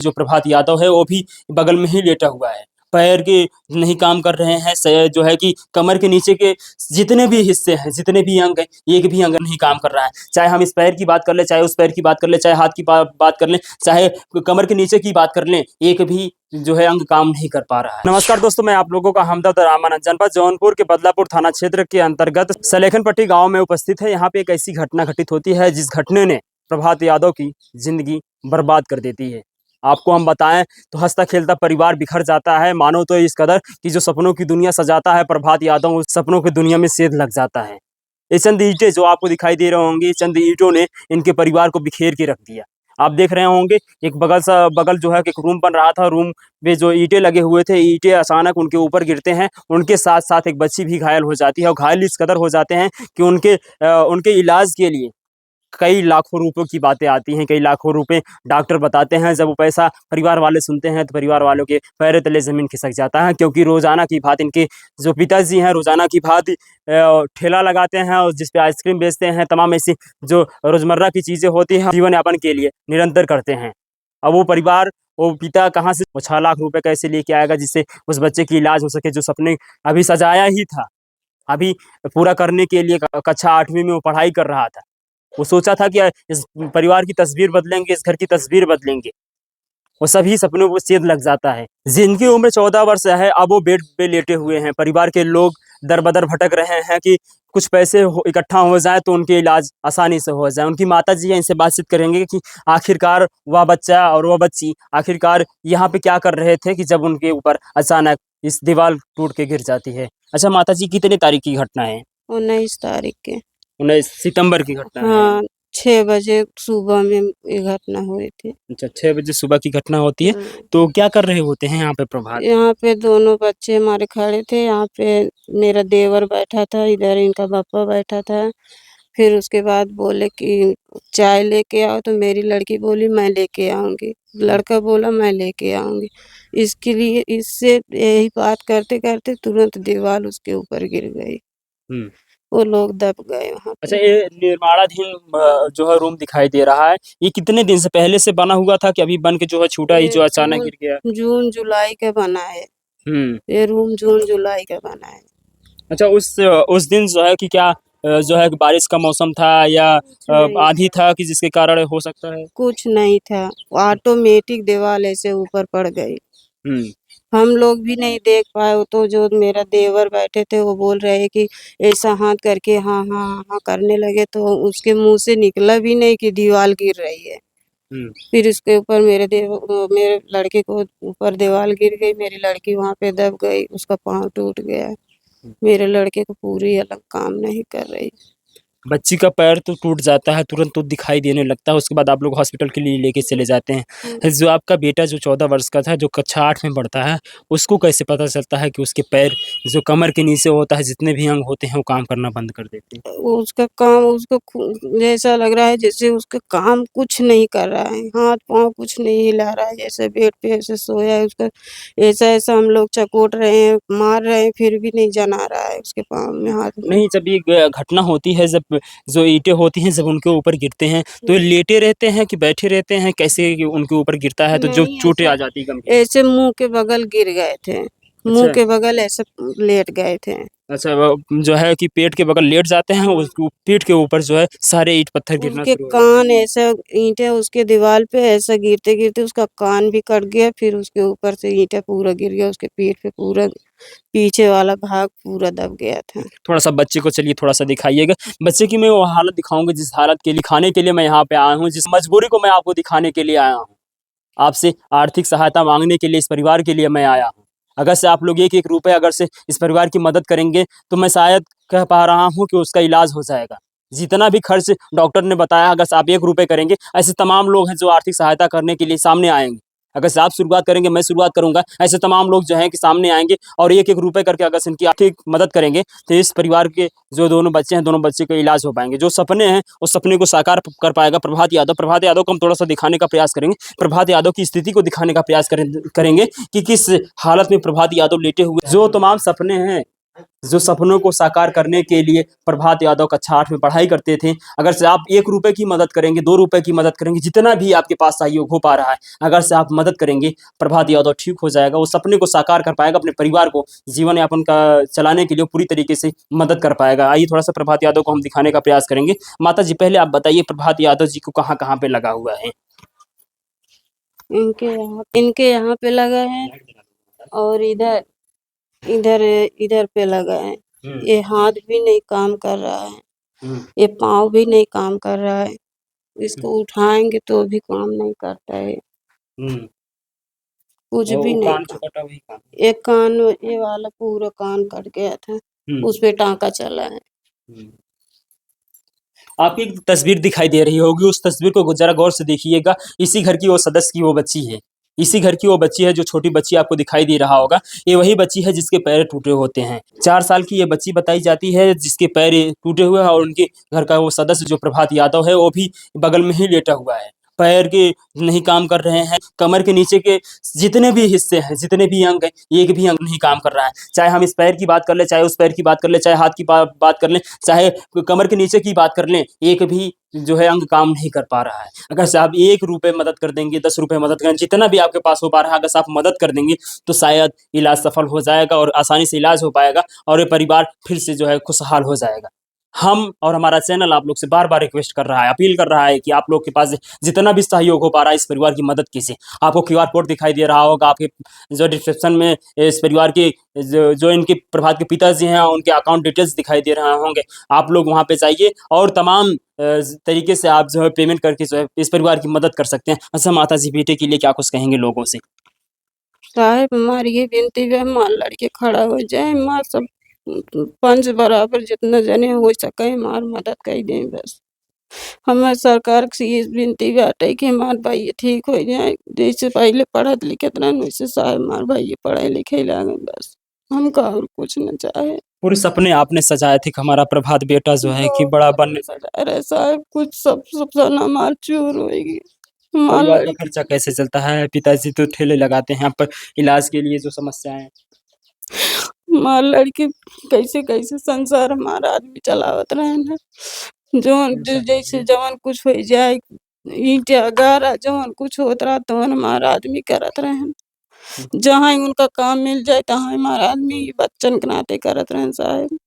जो प्रभात यादव है वो भी बगल में ही लेटा हुआ है। पैर के नहीं काम कर रहे हैं, जो है कि कमर के नीचे के जितने भी हिस्से हैं, जितने भी अंग हैं, एक भी अंग नहीं काम कर रहा है। चाहे हम इस पैर की बात कर लें, चाहे उस पैर की बात कर लें, चाहे हाथ की बात कर लें, चाहे कमर के नीचे की बात कर लें, एक भी जो है अंग काम नहीं कर पा रहा है। नमस्कार दोस्तों, मैं आप लोगों का हमदर्द रामानंद जनपद जौनपुर के बदलापुर थाना क्षेत्र के अंतर्गत सलेखनपट्टी गाँव में उपस्थित है। यहाँ पे एक ऐसी घटना घटित होती है जिस घटने ने प्रभात यादव की जिंदगी बर्बाद कर देती है। आपको हम बताएं तो हंसता खेलता परिवार बिखर जाता है, मानो तो इस कदर कि जो सपनों की दुनिया सजाता है प्रभात यादव, उस सपनों की दुनिया में सेध लग जाता है। ये चंद ईंटें जो आपको दिखाई दे रहे होंगे, चंद ईंटों ने इनके परिवार को बिखेर के रख दिया। आप देख रहे होंगे एक बगल जो है एक रूम बन रहा था, रूम में जो ईंटें लगे हुए थे, ईंटें अचानक उनके ऊपर गिरते हैं। उनके साथ साथ एक बच्ची भी घायल हो जाती है, और घायल इस कदर हो जाते हैं कि उनके इलाज के लिए कई लाखों रुपयों की बातें आती हैं, कई लाखों रुपए डॉक्टर बताते हैं। जब वो पैसा परिवार वाले सुनते हैं तो परिवार वालों के पैर तले ज़मीन खिसक जाता है, क्योंकि रोज़ाना की भांति इनके जो पिताजी हैं रोज़ाना की भांति ठेला लगाते हैं और जिस पे आइसक्रीम बेचते हैं, तमाम ऐसी जो रोज़मर्रा की चीज़ें होती हैं जीवन यापन के लिए निरंतर करते हैं। अब वो परिवार, वो पिता कहाँ से 6 लाख रुपए कैसे लेके आएगा जिससे उस बच्चे की इलाज हो सके, जो सपने अभी सजाया ही था, अभी पूरा करने के लिए कक्षा 8वीं में वो पढ़ाई कर रहा था। वो सोचा था कि इस परिवार की तस्वीर बदलेंगे, इस घर की तस्वीर बदलेंगे। वो सभी सपनों को सेध लग जाता है। जिनकी उम्र 14 वर्ष है, अब वो बेड पे लेटे हुए हैं। परिवार के लोग दर-बदर भटक रहे हैं कि कुछ पैसे इकट्ठा हो जाए तो उनके इलाज आसानी से हो जाए। उनकी माताजी हैं, इनसे बातचीत करेंगे कि आखिरकार वह बच्चा और वह बच्ची आखिरकार यहाँ पे क्या कर रहे थे कि जब उनके ऊपर अचानक इस दीवार टूट के गिर जाती है। अच्छा माताजी, कितने तारीख की घटना है? 19 तारीख के। 19 सितंबर की घटना है। हाँ, 6 बजे सुबह में ये घटना हुई थी। अच्छा, 6 बजे सुबह की घटना होती है। तो क्या कर रहे होते हैं यहाँ पे प्रभात? यहाँ पे दोनों बच्चे हमारे खड़े थे, यहाँ पे मेरा देवर बैठा था, इधर इनका पापा बैठा था। फिर उसके बाद बोले कि चाय लेके आओ, तो मेरी लड़की बोली मैं लेके आऊँगी, लड़का बोला मैं लेके आऊँगी। इसके लिए इससे यही बात करते-करते तुरंत दीवार उसके ऊपर गिर गई। हुँ। वो लोग दब गए वहाँ अच्छा, पे। ये निर्माणाधीन जो है रूम दिखाई दे रहा है, ये कितने दिन से पहले से बना हुआ था कि अभी बन के जो है छूटा ही ये जो अचानक गिर गया? जून जुलाई का बना है। हुँ। ये रूम जून जुलाई का बना है। अच्छा, उस दिन जो है कि क्या जो है कि बारिश का मौसम था या कुछ नहीं आँधी था, था कि जिसके कारण हो सकता है? कुछ नहीं था। ऑटोमेटिक दीवार ऐसे ऊपर पड़ गई। हुँ। हम लोग भी नहीं देख पाए। वो तो जो मेरा देवर बैठे थे वो बोल रहे हैं कि ऐसा हाथ करके हाँ, हाँ, हाँ करने लगे, तो उसके मुँह से निकला भी नहीं कि दीवार गिर रही है। हुँ। फिर उसके ऊपर मेरे लड़के को ऊपर दीवार गिर गई, मेरी लड़की वहाँ पे दब गई, उसका पाँव टूट गया। मेरे लड़के को पूरी अलग काम नहीं कर रही। बच्ची का पैर तो टूट जाता है, तुरंत तो दिखाई देने लगता है, उसके बाद आप लोग हॉस्पिटल के लिए लेके चले जाते हैं। जो आपका बेटा जो 14 वर्ष का था, जो कक्षा 8 में पढ़ता है, उसको कैसे पता चलता है कि उसके पैर जो कमर के नीचे होता है, जितने भी अंग होते हैं, वो काम करना बंद कर देते हैं? उसका काम उसको जैसा लग रहा है जैसे उसका काम कुछ नहीं कर रहा है, हाथ-पाँव कुछ नहीं हिला रहा है, जैसे बेड पे ऐसे सोया है। उसका ऐसा-ऐसा हम लोग चकोट रहे हैं, मार रहे हैं, फिर भी नहीं जना रहा है उसके पाँव में, हाथ में। नहीं, जब ये घटना होती है, जब जो ईंटें होती हैं, जब उनके ऊपर गिरते हैं, तो ये लेटे रहते हैं कि बैठे रहते हैं? कैसे कि उनके ऊपर गिरता है तो जो नहीं, चोटें ऐसा आ जाती हैं गंभीर? ऐसे मुँह के बगल गिर गए थे। मुँह अच्छा। के बगल ऐसे लेट गए थे। अच्छा, वो जो है कि पेट के बगल लेट जाते हैं, उसको पीठ के ऊपर जो है सारे ईंट पत्थर गिरना उसके शुरू हो जाते हैं। कान ऐसा ईंटें उसके दीवार पे ऐसा गिरते-गिरते उसका कान भी कट गया, फिर उसके ऊपर से ईंटें पूरा गिर गया, उसके पीठ पे पूरा पीछे वाला भाग पूरा दब गया था। थोड़ा-सा बच्चे को चलिए थोड़ा-सा दिखाइएगा। बच्चे की मैं वो हालत दिखाऊँगा जिस हालत के दिखाने के लिए मैं यहाँ पे आया हूँ, जिस मजबूरी को मैं आपको दिखाने के लिए आया हूँ। आपसे आर्थिक सहायता माँगने के लिए इस परिवार के लिए मैं आया हूँ। अगर से आप लोग 1-1 रुपए अगर से इस परिवार की मदद करेंगे, तो मैं शायद कह पा रहा हूँ कि उसका इलाज हो जाएगा। जितना भी खर्च डॉक्टर ने बताया, अगर से आप 1 रुपए करेंगे, ऐसे तमाम लोग हैं जो आर्थिक सहायता करने के लिए सामने आएँगे। अगर से आप शुरुआत करेंगे, मैं शुरुआत करूँगा, ऐसे तमाम लोग जो हैं कि सामने आएँगे और 1-1 रुपए करके अगर से इनकी आर्थिक मदद करेंगे, तो इस परिवार के जो दोनों बच्चे हैं, दोनों बच्चे का इलाज हो पाएँगे। जो सपने हैं, उस सपने को साकार कर पाएगा प्रभात यादव। प्रभात यादव को हम थोड़ा-सा दिखाने का प्रयास करेंगे। प्रभात यादव की स्थिति को दिखाने का प्रयास करेंगे कि किस हालत में प्रभात यादव लेटे हुए, जो तमाम सपने हैं जो सपनों को साकार करने के लिए प्रभात यादव कक्षा 8 में पढ़ाई करते थे, अगर से आप 1 रुपए की मदद करेंगे, 2 रुपए की मदद करेंगे, जितना भी आपके पास सहयोग हो पा रहा है, अगर से आप मदद करेंगे, प्रभात यादव ठीक हो जाएगा। वो सपने को साकार कर पाएगा, अपने परिवार को जीवन यापन का चलाने के लिए पूरी तरीके से मदद कर पाएगा। आइए थोड़ा-सा प्रभात यादव को हम दिखाने का प्रयास करेंगे। माताजी पहले आप बताइए प्रभात यादव जी को कहाँ-कहाँ पे लगा हुआ है? इनके यहाँ पे लगा है और इधर इधर इधर पे लगा है। हुँ, ये हाथ भी नहीं काम कर रहा है, हुँ, ये पाँव भी नहीं काम कर रहा है। हुँ, इसको उठाएँगे तो भी काम नहीं करता है, हुँ। कुछ वो भी नहीं कान जो काम। कटा वही कान। एक कान ये वाला पूरा कान कट गया था, हुँ, उसपे टाँका चला है। हुँ। आपको एक तस्वीर दिखाई दे रही होगी, उस तस्वीर को ज़रा गौर से देखिएगा। इसी घर की वो सदस्य की वो बच्ची है। इसी घर की वो बच्ची है जो छोटी बच्ची आपको दिखाई दे रहा होगा। ये वही बच्ची है जिसके पैर टूटे होते हैं। 4 साल की ये बच्ची बताई जाती है जिसके पैर टूटे हुए हैं और उनके घर का वो सदस्य जो प्रभात यादव है, वो भी बगल में ही लेटा हुआ है। पैर के नहीं काम कर रहे हैं, कमर के नीचे के जितने भी हिस्से हैं, जितने भी अंग हैं, एक भी अंग नहीं काम कर रहा है। चाहे हम इस पैर की बात कर लें, चाहे उस पैर की बात कर लें, चाहे हाथ की बात कर लें, चाहे कमर के नीचे की बात कर लें, एक भी जो है अंग काम नहीं कर पा रहा है। अगर से आप 1 रुपए मदद कर देंगे, 10 रुपए मदद करें, जितना भी आपके पास हो पा रहा है, अगर से आप मदद कर देंगे, तो शायद इलाज सफल हो जाएगा और आसानी से इलाज हो पाएगा और ये परिवार फिर से जो है खुशहाल हो जाएगा। हम और हमारा चैनल आप लोग से बार-बार रिक्वेस्ट कर रहा है, अपील कर रहा है कि आप लोग के पास जितना भी सहयोग हो पा रहा है इस परिवार की मदद कीजिए। आपको क्यूआर कोड दिखाई दे रहा होगा, आपके जो डिस्क्रिप्शन में इस परिवार के जो इनके प्रभात के पिताजी हैं, उनके अकाउंट डिटेल्स दिखाई दे रहे होंगे। आप लोग वहाँ पे जाइए और तमाम तरीके से आप जो है पेमेंट करके जो है इस परिवार की मदद कर सकते हैं। अच्छा माताजी बेटे के लिए क्या कुछ कहेंगे लोगों से? साहब हमारी ये विनती है माँ लड़के खड़ा हो जाए, माँ सब पंच बराबर जितना जने हो सके हमार मदद कर दें बस। हमें सरकार से ये विनती बाटे कि हमार भाई ठीक हो जाए, जैसे पहले पढ़त लिखत रहन वैसे साहब हमार भाई पढ़े लिखे लागे बस। हम का और कुछ न चाहे। पूरे सपने आपने सजाए थे कि हमारा प्रभात बेटा जो है कि बहुत बड़ा बन सपने सजाए रहे साहब, कुछ सब सपना हमार चूर होएगी। हमार परिवार का लड़की खर्चा कैसे चलता है? पिताजी तो ठेले लगाते हैं, पर इलाज के लिए जो समस्याएँ हमार लड़की कैसे-कैसे संसार हमारा आदमी चलावत रहेन है। जौन जैसे जवन कुछ हो जाए, ईंटा गारा जवन कुछ होत रहा तवन हमारा आदमी करत रहेन। जहाँ उनका काम मिल जाए तहाँ हमारा आदमी बच्चन के नाते करत रहेन साहब।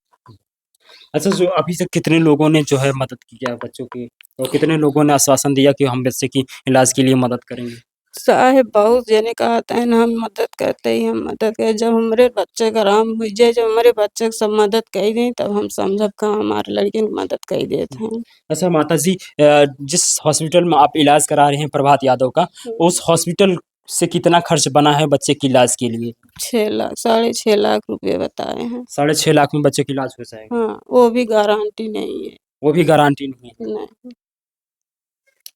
अच्छा, जो अभी तक कितने लोगों ने जो है मदद की है बच्चों की? और कितने लोगों ने आश्वासन दिया कि हम बच्चे की इलाज के लिए मदद करेंगे? साहब बहुत जने कहते हैं हम मदद करते ही हम मदद करें, जब हमरे बच्चे का आराम हो जाए, जब हमारे बच्चे को सब मदद कर दें तब हम समझब कहाँ हमारे लड़के की मदद कर हुँ। देते हैं। अच्छा माताजी जिस हॉस्पिटल में आप इलाज करा रहे हैं प्रभात यादव का, उस हॉस्पिटल से कितना खर्च बना है बच्चे के इलाज के लिए? 6 लाख, साढ़े 6 लाख रुपए बताए हैं। साढ़े 6 लाख में बच्चे का इलाज हो जाएगा। हाँ, वो भी गारंटी नहीं है। वो भी गारंटी नहीं है। नहीं,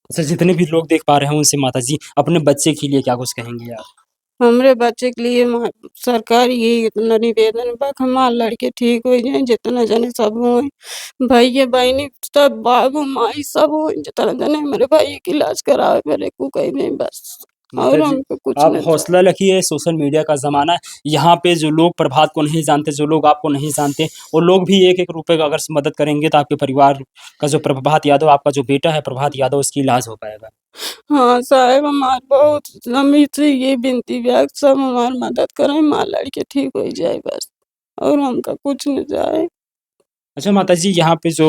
अच्छा, जितने भी लोग देख पा रहे हैं उनसे माताजी अपने बच्चे के लिए क्या कुछ कहेंगी आप? हमरे बच्चे के लिए सरकार यही इतना निवेदन बा कि हमार लड़के ठीक हो जाए, जितना जने सब होए, भैया बहिनी सब बाबू माई सब होए, जितना जने हमारे भाई के इलाज करावे मेरे को कह दें बस, और माताजी, हमको कुछ आप न हौसला चाहिए। रखिए, सोशल मीडिया का ज़माना है। यहाँ पे जो लोग प्रभात को नहीं जानते, जो लोग आपको नहीं जानते, वो लोग भी 1-1 रुपए का अगर स मदद करेंगे तो आपके परिवार का जो प्रभात यादव, आपका जो बेटा है प्रभात यादव, उसकी इलाज हो पाएगा। हाँ, साहब हमार बहुत लंबी से ये विनती बा कि सब हमार मदद करें, हमार लड़के ठीक हो जाए बस, और हमका कुछ न चाहे। अच्छा माताजी, यहाँ पे जो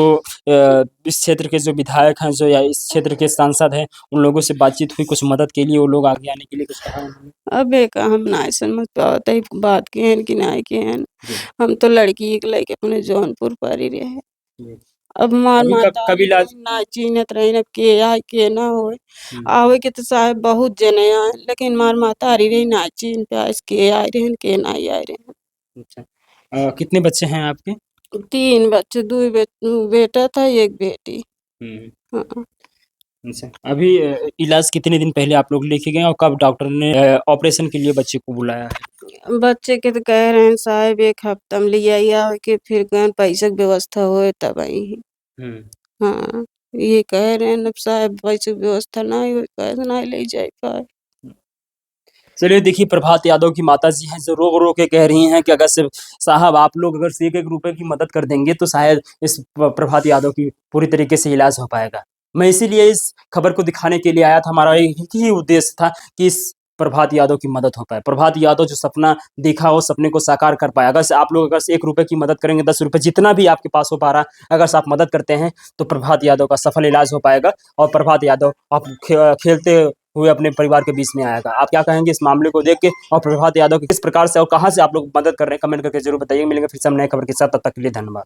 इस क्षेत्र के जो विधायक हैं, जो या इस क्षेत्र के सांसद हैं, उन लोगों से बातचीत हुई कुछ मदद के लिए, वो लोग आगे आने के लिए कुछ कहा उन्होंने? अबे का हम नाय समझ पावत हई बात केहन कि नाय केहन। जी, हम तो लड़की के लइके अपने जौनपुर परी रहे। जी। अब हमार अभी कब महतारी इलाज रहीन नाय चिन्हत रहीन अब के आए के ना होए। हुँ, आवे के तो साहब बहुत जने आए, लेकिन हमार महतारी रही नाय चिन्ह पाइस के आए रहन के नाय आए रहन। अच्छा। कितने बच्चे हैं आपके? 3 बच्चे, 2 बेटा था, 1 बेटी। हुँ। हाँ। अच्छा, अभी इलाज कितने दिन पहले आप लोग लेके गए और कब डॉक्टर ने ऑपरेशन के लिए बच्चे को बुलाया है? बच्चे के तो कह रहे हैं साहब 1 हफ्ता में ले आइए के फिर कहें पैसे की व्यवस्था होए तब आई। हुँ। हाँ, ये कह रहे हैं अब साहब पैसे की व्यवस्था नाय होए कहे नाय ले जाए पाए। चलिए देखिए, प्रभात यादव की माताजी हैं जो रो-रो के कह रही हैं कि अगर सिर्फ़ साहब आप लोग अगर से 1-1 रुपए की मदद कर देंगे तो शायद इस प्रभात यादव की पूरी तरीके से इलाज हो पाएगा। मैं इसीलिए इस खबर को दिखाने के लिए आया था, हमारा एक ही उद्देश्य था कि इस प्रभात यादव की मदद हो पाए। प्रभात यादव जो सपना देखा वो सपने को साकार कर पाया। अगर से आप लोग अगर ₹1 की मदद करेंगे, ₹10 जितना भी आपके पास हो पा रहा है, अगर से आप मदद करते हैं तो प्रभात यादव का सफल इलाज हो पाएगा और प्रभात यादव अब खेलते हुए अपने परिवार के बीच में आएगा। आप क्या कहेंगे इस मामले को देख के और प्रभात यादव की किस प्रकार से और कहाँ से आप लोग मदद कर रहे हैं? कमेंट करके ज़रूर बताइए। मिलेंगे फिर से हम नए खबर के साथ, तब तक के लिए धन्यवाद।